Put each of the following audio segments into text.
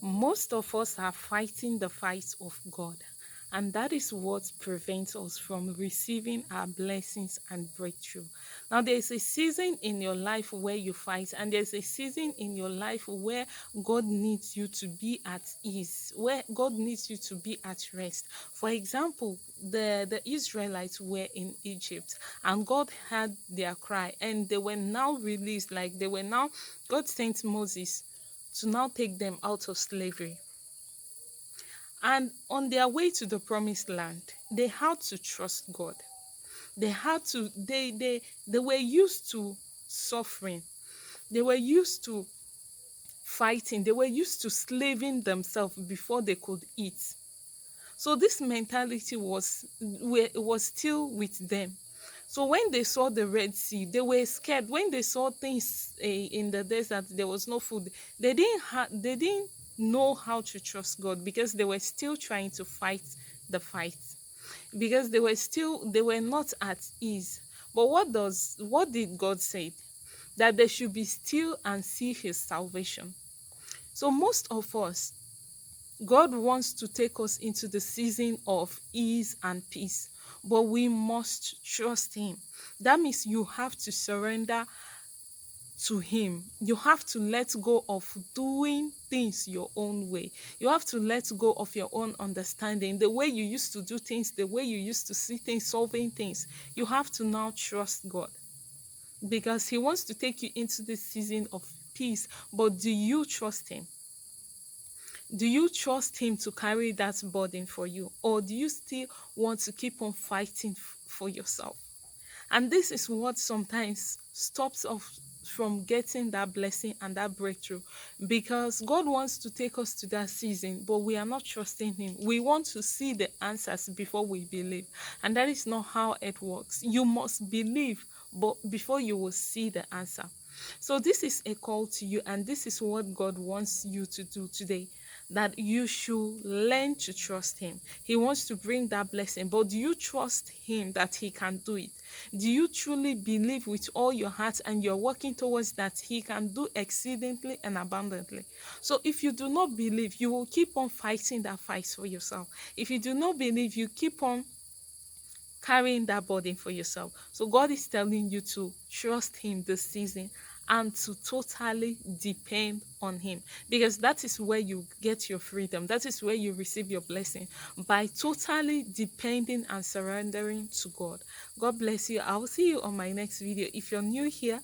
Most of us are fighting the fight of God, and that is what prevents us from receiving our blessings and breakthrough. Now, there's a season in your life where you fight, and there's a season in your life where God needs you to be at ease, where God needs you to be at rest. For example, the Israelites were in Egypt, and God heard their cry, and they were now released, like they were now, God sent Moses to now take them out of slavery. And on their way to the promised land, they had to trust God. They had to, they were used to suffering. They were used to fighting. They were used to slaving themselves before they could eat. So this mentality was still with them. So when they saw the Red Sea, they were scared. When they saw things in the desert, there was no food. They didn't know how to trust God because they were still trying to fight the fight. Because they were not at ease. But what did God say? That they should be still and see his salvation. So most of us, God wants to take us into the season of ease and peace, but we must trust Him. That means you have to surrender to Him. You have to let go of doing things your own way. You have to let go of your own understanding, the way you used to do things, the way you used to see things, solving things. You have to now trust God because He wants to take you into this season of peace. But do you trust Him? Do you trust him to carry that burden for you? Or do you still want to keep on fighting for yourself? And this is what sometimes stops us from getting that blessing and that breakthrough, because God wants to take us to that season, but we are not trusting him. We want to see the answers before we believe, and that is not how it works. You must believe, but before you will see the answer. So this is a call to you, and this is what God wants you to do today, that you should learn to trust him. He wants to bring that blessing, but do you trust him that he can do it? Do you truly believe with all your heart and you're working towards that he can do exceedingly and abundantly? So if you do not believe, you will keep on fighting that fight for yourself. If you do not believe, you keep on carrying that burden for yourself. So God is telling you to trust him this season and to totally depend on him, because that is where you get your freedom. That is where you receive your blessing, by totally depending and surrendering to God. God bless you. I will see you on my next video. If you're new here,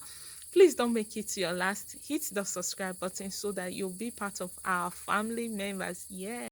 please don't make it to your last. Hit the subscribe button so that you'll be part of our family members. Yeah.